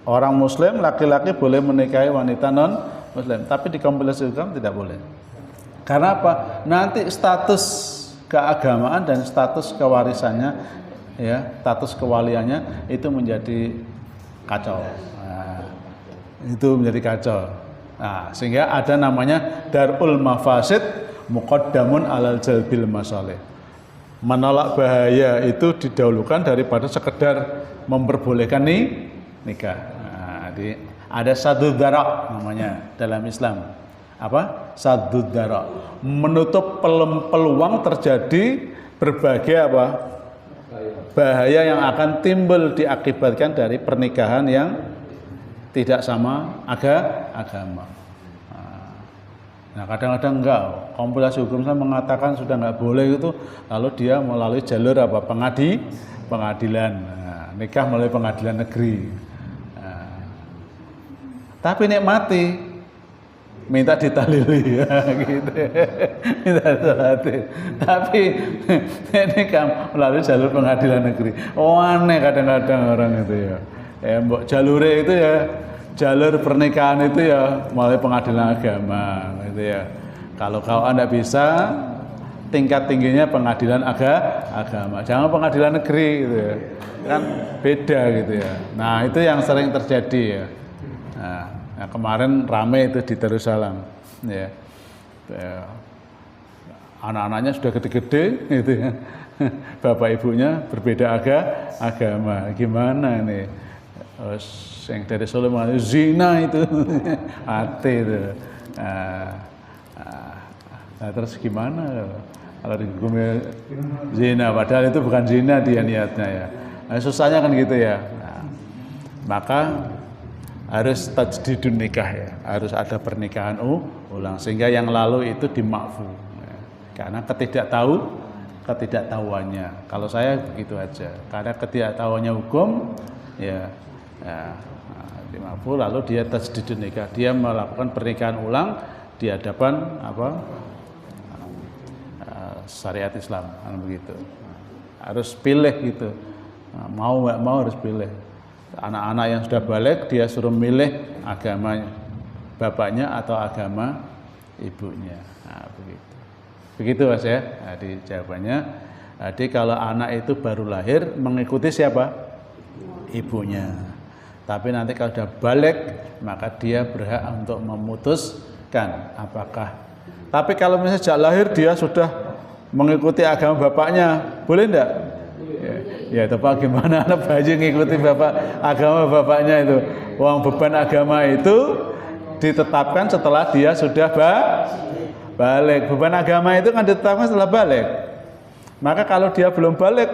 orang muslim laki-laki boleh menikahi wanita non Muslim. Tapi di kompilasi hukum tidak boleh. Karena apa? Nanti status keagamaan dan status kewarisannya, ya, status kewaliannya itu menjadi kacau. Nah, itu menjadi kacau. Nah, sehingga ada namanya darul mafasid muqaddamun alal jalbil masalih. Menolak bahaya itu didahulukan daripada sekedar memperbolehkan nikah. Nah, ada sadud dara namanya dalam Islam. Apa? Sadud dara. Menutup peluang terjadi berbagai apa? Bahaya yang akan timbul diakibatkan dari pernikahan yang tidak sama agama. Nah, kadang-kadang enggak. Kompilasi hukum saya mengatakan sudah enggak boleh itu, lalu dia melalui jalur apa? Pengadilan. Nah, nikah melalui pengadilan negeri. Nah, tapi nikmati, minta ditalili ya, gitu. Minta ditalili. Tapi nikah melalui jalur pengadilan negeri. Oh, aneh kadang-kadang orang itu ya. Mbok jalure itu ya, jalur pernikahan itu ya melalui pengadilan agama gitu ya. Kalau kau Anda bisa, tingkat tingginya pengadilan agama, jangan pengadilan negeri gitu ya. Kan beda gitu ya. Nah, itu yang sering terjadi ya. Nah, kemarin rame itu di Darussalam ya. Anak-anaknya sudah gede-gede gitu ya. Bapak ibunya berbeda agama. Gimana ini? Yang dari Solo mengatakan zina itu hati itu. Nah, terus gimana kalau dihukumnya zina, padahal itu bukan zina dia niatnya ya. Nah, susahnya kan gitu ya. Nah, maka harus tajdidun nikah ya, harus ada pernikahan ulang sehingga yang lalu itu dimakfu ya. Karena ketidaktahuannya. Kalau saya begitu aja, karena ketidaktahuannya hukum ya, dimakfu lalu dia tajdidun nikah, dia melakukan pernikahan ulang di hadapan syariat Islam kan begitu. Harus pilih gitu. Nah, mau nggak mau harus pilih. Anak-anak yang sudah balik dia suruh milih agama bapaknya atau agama ibunya. Nah, begitu. Begitu Mas ya. Jadi jawabannya. Jadi kalau anak itu baru lahir mengikuti siapa? Ibunya. Tapi nanti kalau sudah balik maka dia berhak untuk memutuskan apakah. Tapi kalau misalnya sejak lahir dia sudah mengikuti agama bapaknya, boleh enggak? Ya itu Pak, gimana anak bayi ngikuti agama bapaknya itu? Uang beban agama itu ditetapkan setelah dia sudah balik. Beban agama itu kan ditetapkan setelah balik. Maka kalau dia belum balik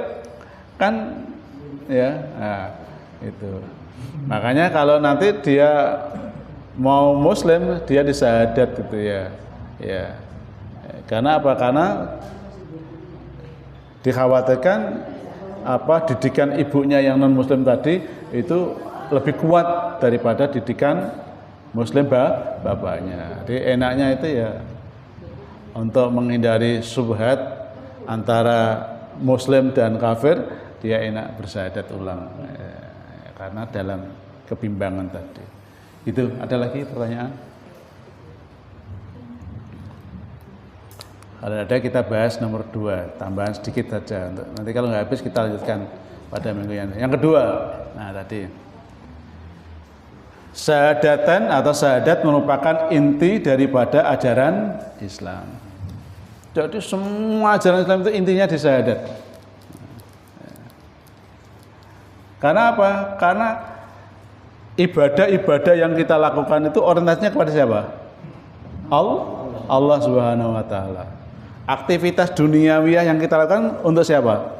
kan ya, nah, itu. Makanya kalau nanti dia mau muslim dia disyahadat gitu ya. Ya. Karena apa? Karena dikhawatirkan didikan ibunya yang non muslim tadi itu lebih kuat daripada didikan muslim bapaknya. Jadi enaknya itu ya untuk menghindari subhat antara muslim dan kafir, dia enak bersyahadat ulang karena dalam kebimbangan tadi. Itu ada lagi pertanyaan? Kalau ada kita bahas nomor 2, tambahan sedikit saja. Nanti kalau nggak habis kita lanjutkan pada minggu yang kedua. Nah tadi syahadatan atau syahadat merupakan inti daripada ajaran Islam. Jadi semua ajaran Islam itu intinya di syahadat. Karena apa? Karena ibadah-ibadah yang kita lakukan itu orientasinya kepada siapa? Allah Subhanahu wa taala. Aktivitas duniawiyah yang kita lakukan untuk siapa?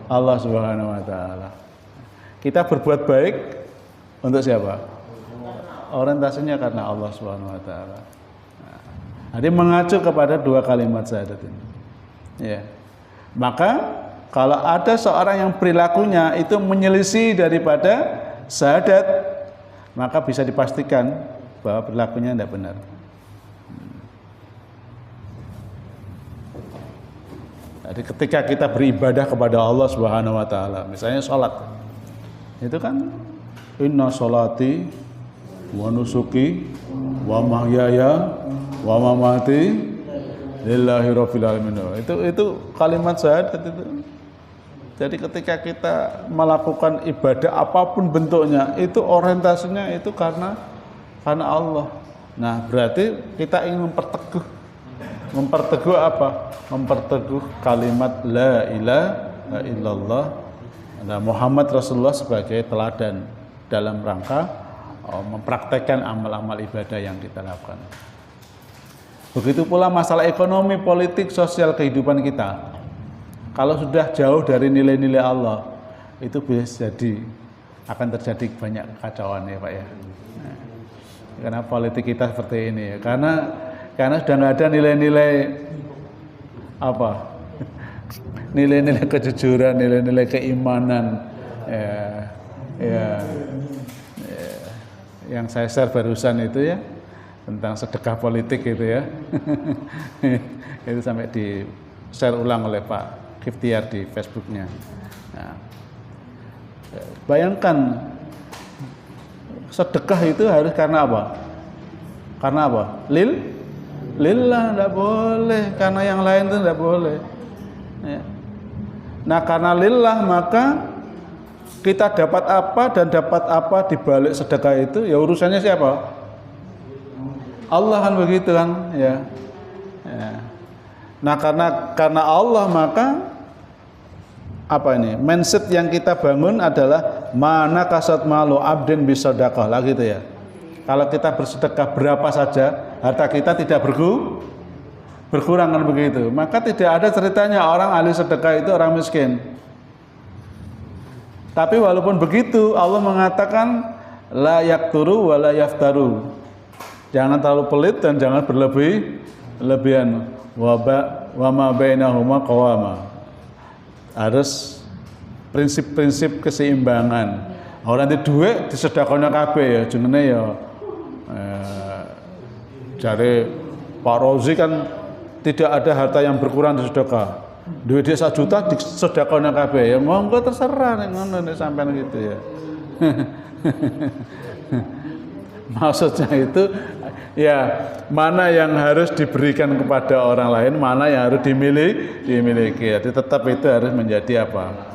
Allah Subhanahu wa taala. Kita berbuat baik untuk siapa? Orientasinya karena Allah Subhanahu wa taala. Jadi mengacu kepada 2 kalimat syahadat ini. Ya. Maka kalau ada seorang yang perilakunya itu menyelisih daripada syahadat, maka bisa dipastikan bahwa perilakunya tidak benar. Jadi ketika kita beribadah kepada Allah Subhanahu wa taala, misalnya sholat. Itu kan inna sholati wa nusuki wa mahyaya wa mamati lillahi rabbil alamin. Itu kalimat syahadat itu. Jadi ketika kita melakukan ibadah apapun bentuknya, itu orientasinya itu karena Allah. Nah, berarti kita ingin memperteguh apa? Memperteguh kalimat la ilaha illallah dan Muhammad Rasulullah sebagai teladan dalam rangka mempraktekkan amal-amal ibadah yang kita lakukan. Begitu pula masalah ekonomi, politik, sosial kehidupan kita. Kalau sudah jauh dari nilai-nilai Allah, itu bisa akan terjadi banyak kekacauan ya Pak ya. Nah, karena politik kita seperti ini ya. Karena sudah nggak ada nilai-nilai apa? Nilai-nilai kejujuran, nilai-nilai keimanan. Yang saya share barusan itu ya tentang sedekah politik gitu ya. Itu sampai di share ulang oleh Pak Kiftiar di Facebooknya. Nah, bayangkan sedekah itu harus karena apa? Karena apa? Lillah, tidak boleh. Karena yang lain itu tidak boleh. Ya. Nah, karena lillah maka kita dapat apa dan dapat apa di balik sedekah itu? Ya urusannya siapa? Allah kan begitu kan? Ya. Nah, karena Allah maka apa ini? Mindset yang kita bangun adalah mana kasat malu abdin bisadaqah lah gitu ya. Kalau kita bersedekah berapa saja, harta kita tidak berkurang kan begitu. Maka tidak ada ceritanya orang ahli sedekah itu orang miskin. Tapi walaupun begitu Allah mengatakan la yakturu wa la yaftaru. Jangan terlalu pelit dan jangan berlebihan. Wa ma bainahuma qawama. Harus prinsip-prinsip keseimbangan. Orang nanti duit disedekahnya kabeh ya jenenge ya jare Pak Rozi kan tidak ada harta yang berkurang di sedekah. Duit dia 1 juta disedekahnya kabeh ya monggo terserah nek ngono nek sampean gitu ya. Maksudnya itu ya mana yang harus diberikan kepada orang lain, mana yang harus dimiliki. Jadi tetap itu harus menjadi apa.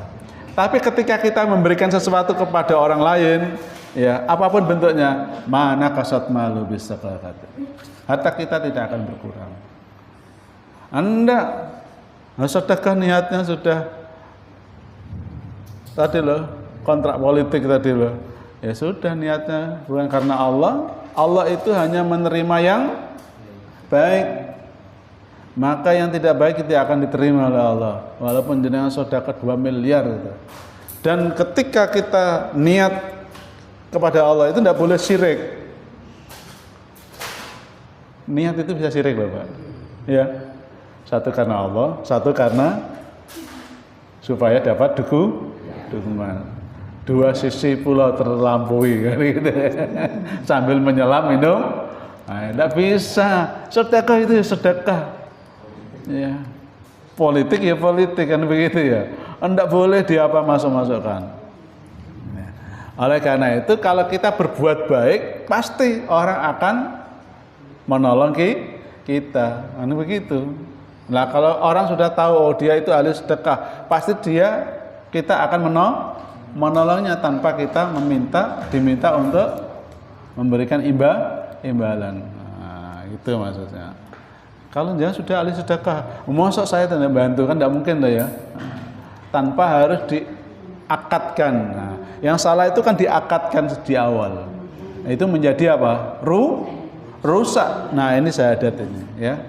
Tapi ketika kita memberikan sesuatu kepada orang lain, ya apapun bentuknya, mana kasat malu bisa kata. Harta kita tidak akan berkurang. Anda sedekah niatnya sudah tadi loh kontrak politik tadi loh. Ya sudah niatnya bukan karena Allah. Allah itu hanya menerima yang baik. Maka yang tidak baik tidak akan diterima oleh Allah. Walaupun jenengan sedekah 2 miliar gitu. Dan ketika kita niat kepada Allah itu tidak boleh syirik. Niat itu bisa syirik loh Pak. Ya. Satu karena Allah, satu karena supaya dapat dukungan. 2 sisi pulau terlampaui kan gitu. Sambil menyelam minum. Nah, tidak bisa. Sedekah itu sedekah. Ya. Politik ya politik kan begitu ya. Tidak boleh masuk-masukkan. Nah, oleh karena itu kalau kita berbuat baik pasti orang akan menolong kita. Kan begitu. Nah, kalau orang sudah tahu oh dia itu ahli sedekah, pasti kita akan menolongnya tanpa kita diminta untuk memberikan imbalan. Nah, itu maksudnya. Kalau dia sudah ahli sedekah, mosok saya tidak bantu kan tidak mungkin lah ya. Tanpa harus diakatkan. Nah, yang salah itu kan diakatkan di awal. Nah, itu menjadi apa? Rusak. Nah, ini syahadat ini ya.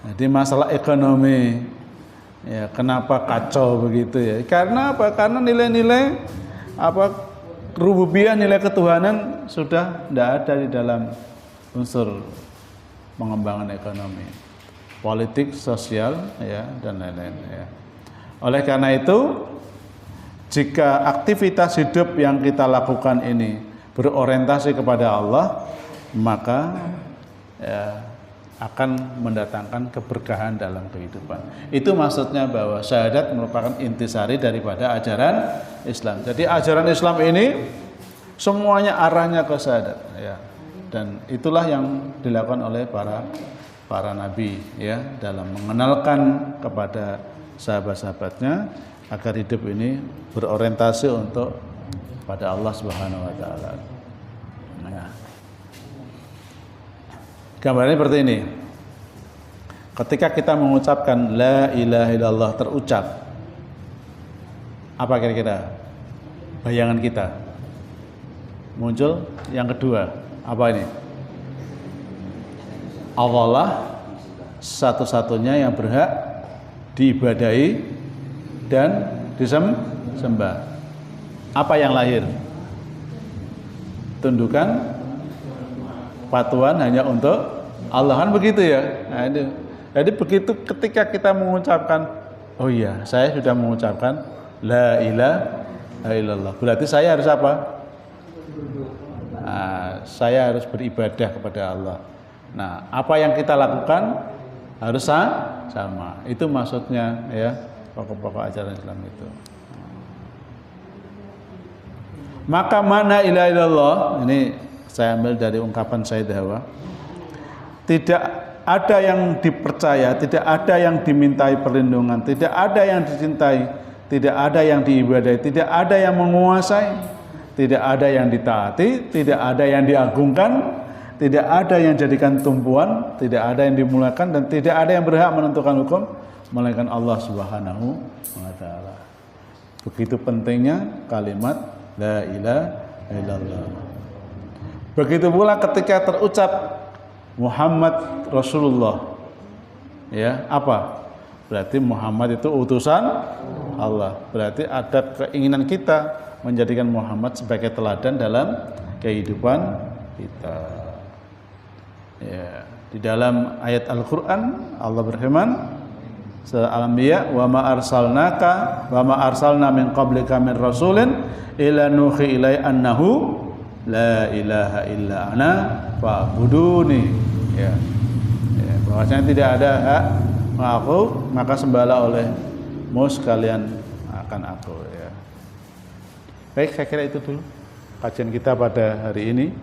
Jadi masalah ekonomi ya kenapa kacau begitu ya? Karena apa? Karena nilai-nilai rububiyah, nilai ketuhanan sudah tidak ada di dalam unsur pengembangan ekonomi, politik, sosial ya dan lain-lain ya. Oleh karena itu jika aktivitas hidup yang kita lakukan ini berorientasi kepada Allah, maka ya akan mendatangkan keberkahan dalam kehidupan. Itu maksudnya bahwa syahadat merupakan intisari daripada ajaran Islam. Jadi ajaran Islam ini semuanya arahnya ke syahadat, ya. Dan itulah yang dilakukan oleh para nabi, ya, dalam mengenalkan kepada sahabat-sahabatnya agar hidup ini berorientasi untuk pada Allah Subhanahu wa taala. Nah, gambarnya seperti ini. Ketika kita mengucapkan la ilaha illallah terucap, apa kira-kira bayangan kita? Muncul yang kedua, apa ini? Allah satu-satunya yang berhak diibadahi dan disembah. Apa yang lahir? Tundukan patuhan hanya untuk Allah, kan begitu ya. Nah, jadi begitu ketika kita mengucapkan, oh iya, saya sudah mengucapkan la ilaha illallah. Berarti saya harus apa? Nah, saya harus beribadah kepada Allah. Nah, apa yang kita lakukan harus sama. Itu maksudnya, ya, pokok-pokok ajaran Islam itu. Maka mana ilaha illallah, ini saya ambil dari ungkapan Sayyid Hawa. Tidak ada yang dipercaya, tidak ada yang dimintai perlindungan, tidak ada yang dicintai, tidak ada yang diibadahi, tidak ada yang menguasai, tidak ada yang ditaati, tidak ada yang diagungkan, tidak ada yang jadikan tumpuan, tidak ada yang dimulakan, dan tidak ada yang berhak menentukan hukum melainkan Allah Subhanahu wa taala. Begitu pentingnya kalimat la ilaha illallah. Begitu pula ketika terucap Muhammad Rasulullah, ya, apa? Berarti Muhammad itu utusan Allah. Berarti ada keinginan kita menjadikan Muhammad sebagai teladan dalam kehidupan kita. Ya, di dalam ayat Al-Qur'an Allah berfirman, surah Al-Anbiya, wa ma arsalna min qablika min rasulin ila nuhi ilai annahu la ilaha illa ana fa'buduni. Ya, bahwasanya tidak ada hak aku, maka sembahlah olehmu sekalian akan aku, ya. Baik, saya kira itu dulu kajian kita pada hari ini.